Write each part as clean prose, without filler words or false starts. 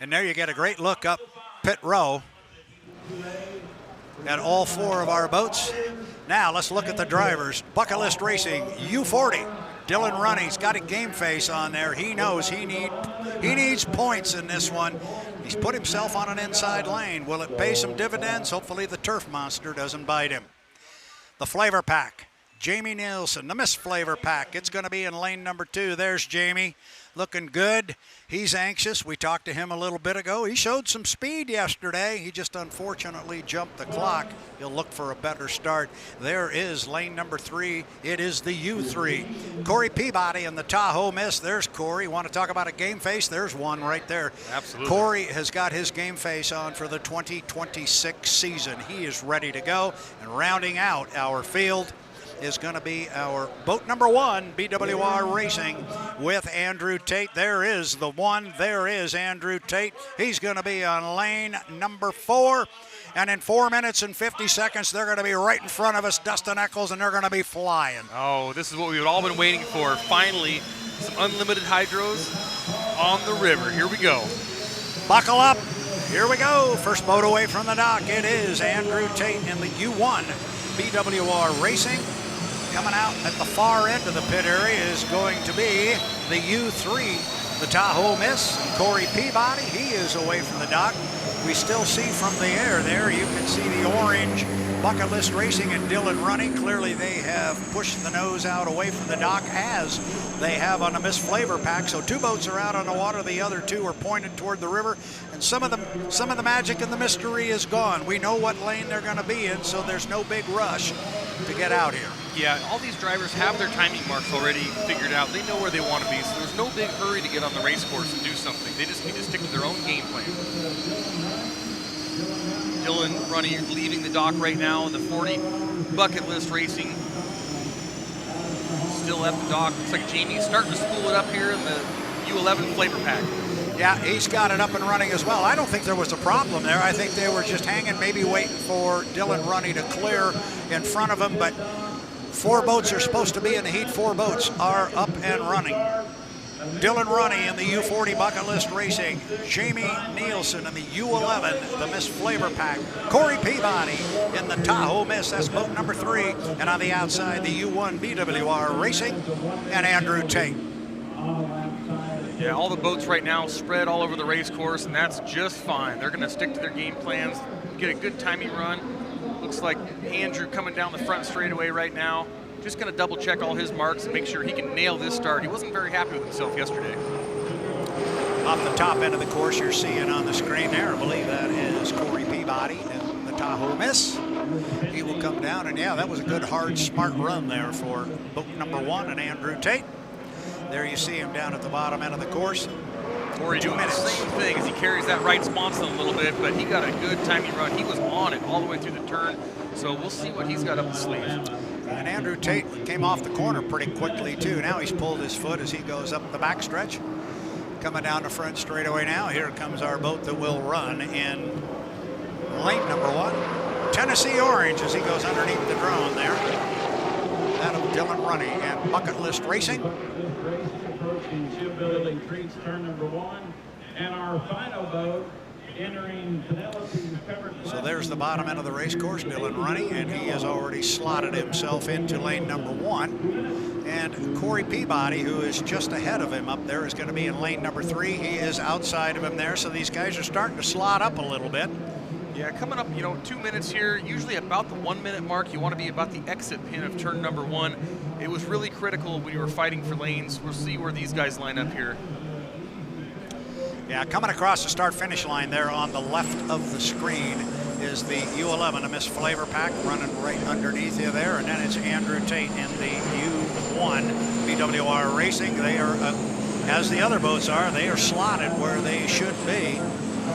And there you get a great look up pit row at all four of our boats. Now let's look at the drivers. Bucket List Racing, U40. Dylan Runney's got a game face on there. He knows he needs points in this one. He's put himself on an inside lane. Will it pay some dividends? Hopefully the turf monster doesn't bite him. The Flavor Pack, Jamie Nielsen, the Miss Flavor Pack. It's going to be in lane number 2. There's Jamie, looking good. He's anxious. We talked to him a little bit ago. He showed some speed yesterday. He just unfortunately jumped the clock. He'll look for a better start. There is lane number 3. It is the U3. Corey Peabody in the Tahoe Miss. There's Corey. Want to talk about a game face? There's one right there. Absolutely. Corey has got his game face on for the 2026 season. He is ready to go. And rounding out our field is going to be our boat number 1, BWR Racing, with Andrew Tate. There is the one. There is Andrew Tate. He's going to be on lane number 4. And in 4 minutes and 50 seconds, they're going to be right in front of us, Dustin Eccles, and they're going to be flying. Oh, this is what we've all been waiting for. Finally, some unlimited hydros on the river. Here we go. Buckle up. Here we go. First boat away from the dock. It is Andrew Tate in the U1 BWR Racing. Coming out at the far end of the pit area is going to be the U3, the Tahoe Miss, and Corey Peabody. He is away from the dock. We still see from the air there, you can see the orange Bucket List Racing and Dylan Runney. Clearly they have pushed the nose out away from the dock, as they have on the Miss Flavor Pack. So 2 boats are out on the water, the other 2 are pointed toward the river, and some of the magic and the mystery is gone. We know what lane they're going to be in, so there's no big rush to get out here. Yeah, all these drivers have their timing marks already figured out. They know where they want to be, so there's no big hurry to get on the race course and do something. They just need to stick to their own game plan. Dylan Runney leaving the dock right now in the 40 Bucket List Racing. Still at the dock. Looks like Jamie's starting to spool it up here in the U11 Flavor Pack. Yeah, he's got it up and running as well. I don't think there was a problem there. I think they were just hanging, maybe waiting for Dylan Runney to clear in front of him, but 4 boats are supposed to be in the heat. 4 boats are up and running. Dylan Runney in the U40 Bucket List Racing. Jamie Nielsen in the U11, the Miss Flavor Pack. Corey Peabody in the Tahoe Miss, that's boat number 3. And on the outside, the U1 BWR Racing and Andrew Tate. Yeah, all the boats right now spread all over the race course, and that's just fine. They're going to stick to their game plans, get a good timing run. Looks like Andrew coming down the front straightaway right now. Just going to double check all his marks and make sure he can nail this start. He wasn't very happy with himself yesterday. Off the top end of the course, you're seeing on the screen there, I believe that is Corey Peabody in the Tahoe Miss. He will come down, and yeah, that was a good, hard, smart run there for boat number 1 and Andrew Tate. There you see him down at the bottom end of the course. Corey doing the same thing as he carries that right sponson a little bit, but he got a good timing run. He was on it all the way through the turn, so we'll see what he's got up the sleeve. And Andrew Tate came off the corner pretty quickly too. Now he's pulled his foot as he goes up the backstretch. Coming down the front straightaway now. Here comes our boat that will run in lane number 1. Tennessee Orange as he goes underneath the drone there. That of Dylan Runney and Bucket List Racing. Approaching Shipbuilding Creek's turn number 1. And our final boat entering Penelope's covered. So there's the bottom end of the race course, Dylan Runney, and he has already slotted himself into lane number 1. And Corey Peabody, who is just ahead of him up there, is going to be in lane number 3. He is outside of him there, so these guys are starting to slot up a little bit. Yeah, coming up, 2 minutes here, usually about the 1 minute mark. You want to be about the exit pin of turn number 1. It was really critical when you were fighting for lanes. We'll see where these guys line up here. Yeah, coming across the start-finish line there on the left of the screen is the U11, a Miss Flavor Pack, running right underneath you there. And then it's Andrew Tate in the U1 BWR Racing. They are, as the other boats are, they are slotted where they should be.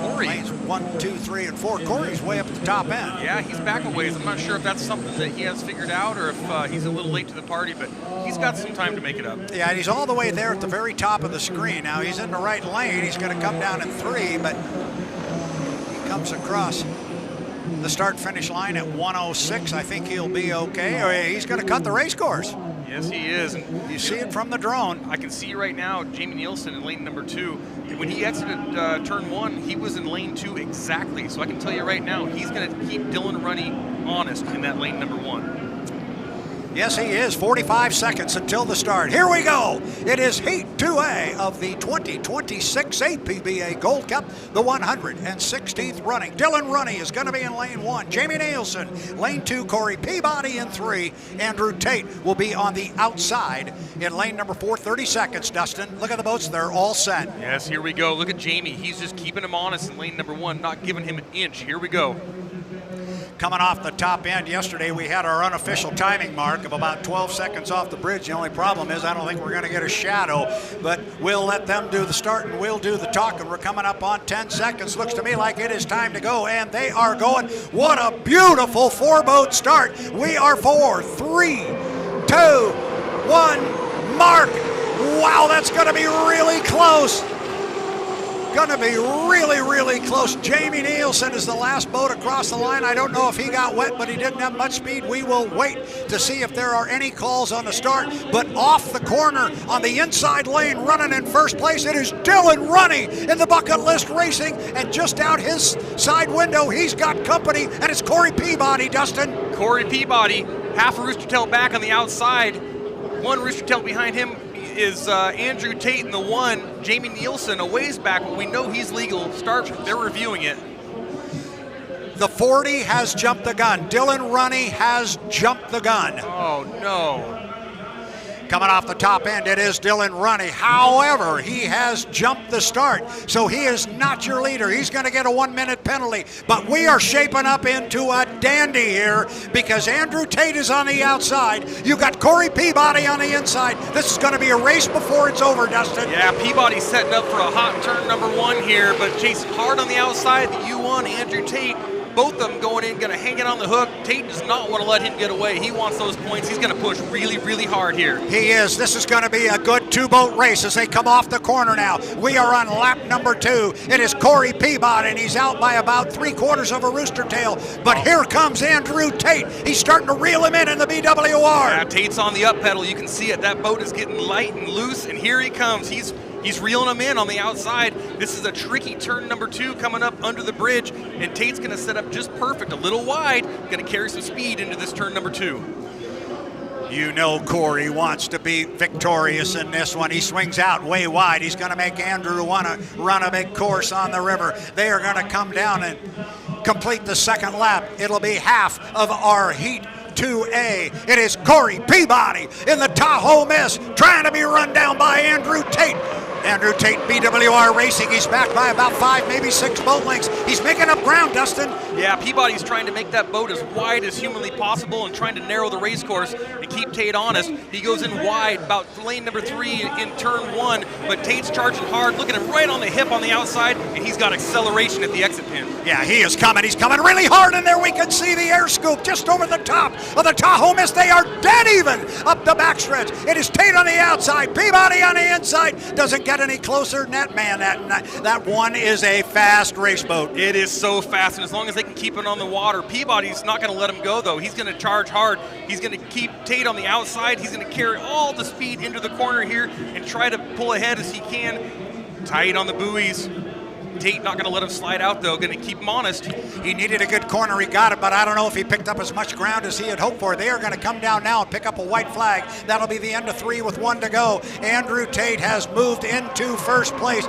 Corey. Lanes 1, 2, 3, and 4. Corey's way up at the top end. Yeah, he's back a ways. I'm not sure if that's something that he has figured out or if he's a little late to the party, but he's got some time to make it up. Yeah, he's all the way there at the very top of the screen. Now he's in the right lane. He's going to come down in 3, but he comes across the start-finish line at 1:06. I think he'll be okay. Or he's going to cut the race course. Yes, he is. And you see it from the drone. I can see right now Jamie Nielsen in lane number 2. When he exited turn 1, he was in lane 2 exactly. So I can tell you right now, he's going to keep Dylan Runny honest in that lane number 1. Yes, he is. 45 seconds until the start. Here we go. It is Heat 2A of the 2026 APBA Gold Cup, the 116th running. Dylan Runny is going to be in lane 1. Jamie Nielsen, lane 2. Corey Peabody in 3. Andrew Tate will be on the outside in lane number 4. 30 seconds, Dustin. Look at the boats. They're all set. Yes, here we go. Look at Jamie. He's just keeping him honest in lane number 1, not giving him an inch. Here we go. Coming off the top end yesterday, we had our unofficial timing mark of about 12 seconds off the bridge. The only problem is I don't think we're going to get a shadow, but we'll let them do the start and we'll do the talking. We're coming up on 10 seconds. Looks to me like it is time to go, and they are going. What a beautiful four-boat start. We are 4, 3, 2, 1, mark. Wow, that's going to be really close. Going to be really, really close. Jamie Nielsen is the last boat across the line. I don't know if he got wet, but he didn't have much speed. We will wait to see if there are any calls on the start. But off the corner on the inside lane, running in first place, it is Dylan Runny in the Bucket List Racing. And just out his side window, he's got company, and it's Corey Peabody, Dustin. Corey Peabody, half a rooster tail back on the outside. One rooster tail behind him is Andrew Tate in the 1. Jamie Nielsen a ways back, but we know he's legal. Start, they're reviewing it. The 40 has jumped the gun. Dylan Runny has jumped the gun. Oh, no. Coming off the top end, it is Dylan Runny. However, he has jumped the start, so he is not your leader. He's going to get a 1-minute penalty, but we are shaping up into a dandy here because Andrew Tate is on the outside. You got Corey Peabody on the inside. This is going to be a race before it's over, Dustin. Yeah, Peabody's setting up for a hot turn number 1 here, but chasing hard on the outside. The U1, Andrew Tate, both of them going in, going to hang it on the hook. Tate does not want to let him get away. He wants those points. He's going to push really, really hard here. He is. This is going to be a good two-boat race as they come off the corner now. We are on lap number 2. It is Corey Peabody, and he's out by about 3/4 of a rooster tail. But here comes Andrew Tate. He's starting to reel him in the BWR. Yeah, Tate's on the up pedal. You can see it. That boat is getting light and loose, and here he comes. He's reeling him in on the outside. This is a tricky turn number 2 coming up under the bridge, and Tate's going to set up just perfect, a little wide, going to carry some speed into this turn number 2. You know Corey wants to be victorious in this one. He swings out way wide. He's going to make Andrew want to run a big course on the river. They are going to come down and complete the second lap. It'll be half of our Heat 2A. It is Corey Peabody in the Tahoe Miss, trying to be run down by Andrew Tate. Andrew Tate, BWR Racing. He's back by about 5, maybe 6 boat lengths. He's making up ground, Dustin. Yeah, Peabody's trying to make that boat as wide as humanly possible and trying to narrow the race course and keep Tate honest. He goes in wide, about lane number 3 in turn 1, but Tate's charging hard, looking at him right on the hip on the outside, and he's got acceleration at the exit pin. Yeah, he is coming. He's coming really hard, and there we can see the air scoop just over the top of the Tahoe Miss. They are dead even up the backstretch. It is Tate on the outside, Peabody on the inside. Doesn't get any closer than that, man. That one is a fast race boat. It is so fast, and as long as they can keep it on the water, Peabody's not going to let him go, though. He's going to charge hard. He's going to keep Tate on the outside. He's going to carry all the speed into the corner here and try to pull ahead as he can. Tight on the buoys. Tate not going to let him slide out, though. Going to keep him honest. He needed a good corner. He got it, but I don't know if he picked up as much ground as he had hoped for. They are going to come down now and pick up a white flag. That'll be the end of 3 with 1 to go. Andrew Tate has moved into first place.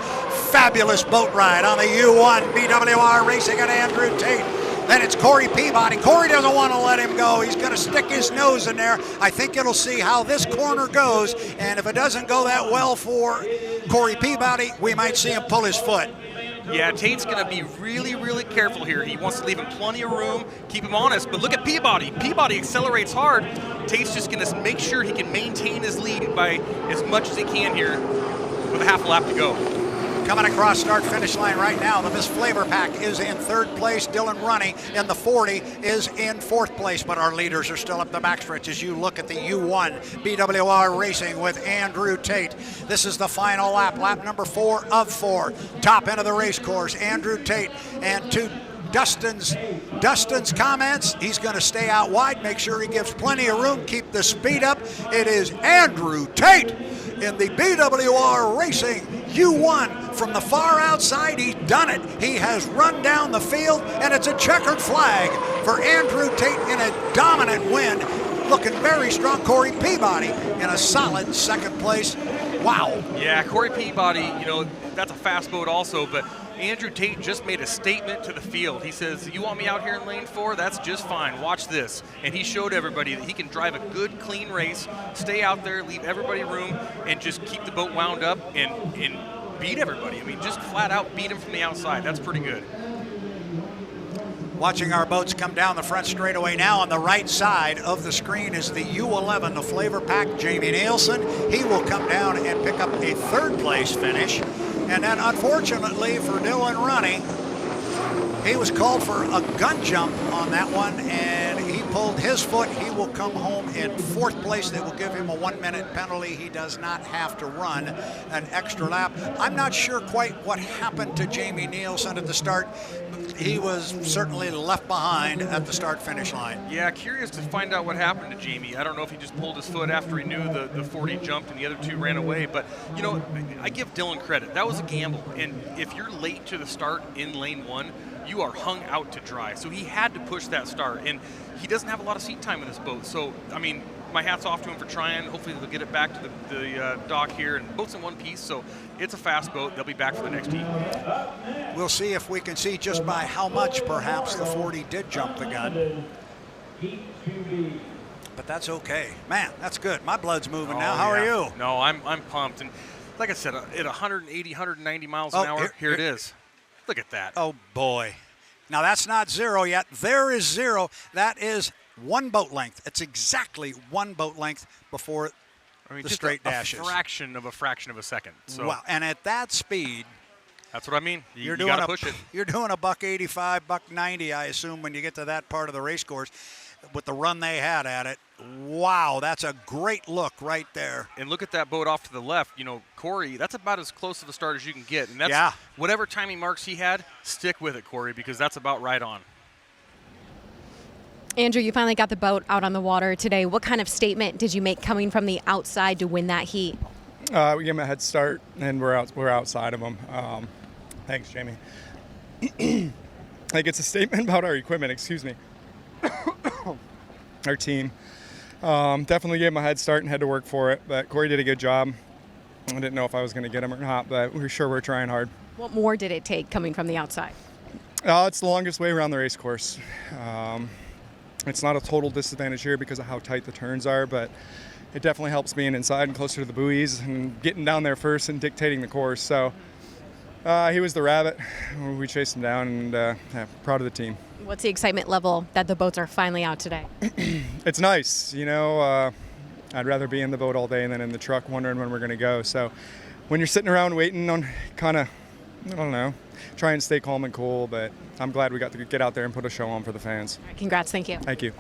Fabulous boat ride on the U1 BWR Racing and Andrew Tate. Then it's Corey Peabody. Corey doesn't want to let him go. He's going to stick his nose in there. I think it'll see how this corner goes, and if it doesn't go that well for Corey Peabody, we might see him pull his foot. Yeah, Tate's going to be really, really careful here. He wants to leave him plenty of room, keep him honest. But look at Peabody. Peabody accelerates hard. Tate's just going to make sure he can maintain his lead by as much as he can here with a half a lap to go. Coming across start-finish line right now, the Miss Flavor Pack is in 3rd place. Dylan Runny in the 40 is in 4th place, but our leaders are still up the backstretch as you look at the U1 BWR Racing with Andrew Tate. This is the final lap, lap number 4 of 4. Top end of the race course, Andrew Tate, and to Dustin's comments. He's going to stay out wide, make sure he gives plenty of room, keep the speed up. It is Andrew Tate in the BWR Racing U1 from the far outside. He's done it. He has run down the field, and it's a checkered flag for Andrew Tate in a dominant win. Looking very strong. Corey Peabody in a solid second place. Wow. Yeah, Corey Peabody, that's a fast boat also, but Andrew Tate just made a statement to the field. He says, you want me out here in lane 4? That's just fine. Watch this. And he showed everybody that he can drive a good, clean race, stay out there, leave everybody room, and just keep the boat wound up and beat everybody. I mean, just flat out beat him from the outside. That's pretty good. Watching our boats come down the front straightaway now. On the right side of the screen is the U11, the Flavor Pack, Jamie Nielsen. He will come down and pick up a third place finish. And then unfortunately for Dylan Runny, he was called for a gun jump on that one, and he pulled his foot. He will come home in fourth place. That will give him a 1-minute penalty. He does not have to run an extra lap. I'm not sure quite what happened to Jamie Nielsen at the start. He was certainly left behind at the start-finish line. Yeah, curious to find out what happened to Jamie. I don't know if he just pulled his foot after he knew the 40 jumped and the other two ran away. But, I give Dylan credit. That was a gamble. And if you're late to the start in lane 1, you are hung out to dry. So he had to push that start. And he doesn't have a lot of seat time in this boat. So, I mean, my hat's off to him for trying. Hopefully they'll get it back to the dock here. And boat's in one piece, so it's a fast boat. They'll be back for the next heat. We'll see if we can see just by how much perhaps the 40 did jump the gun. But that's okay. Man, that's good. My blood's moving now. How are you? No, I'm pumped. And like I said, at 180, 190 miles an hour, here it is. Look at that. Oh, boy. Now, that's not zero yet. There is zero. That is one boat length. It's exactly one boat length before the straight dashes. A fraction of a second. So. Wow. And at that speed, that's what I mean. You got to push it. You're doing a $185, $190, I assume, when you get to that part of the race course with the run they had at it. Wow, that's a great look right there. And look at that boat off to the left. Corey, that's about as close to the start as you can get. And that's whatever timing marks he had, stick with it, Corey, because that's about right on. Andrew, you finally got the boat out on the water today. What kind of statement did you make coming from the outside to win that heat? We gave him a head start, and we're outside of him. Thanks, Jamie. It's a statement about our equipment, excuse me. Our team. Definitely gave him a head start and had to work for it, but Corey did a good job. I didn't know if I was going to get him or not, but we're trying hard. What more did it take coming from the outside? It's the longest way around the race course. It's not a total disadvantage here because of how tight the turns are, but it definitely helps being inside and closer to the buoys and getting down there first and dictating the course. So he was the rabbit. We chased him down, and proud of the team. What's the excitement level that the boats are finally out today? It's nice. I'd rather be in the boat all day than in the truck wondering when we're going to go. So when you're sitting around waiting on try and stay calm and cool, but I'm glad we got to get out there and put a show on for the fans. Congrats. Thank you. Thank you.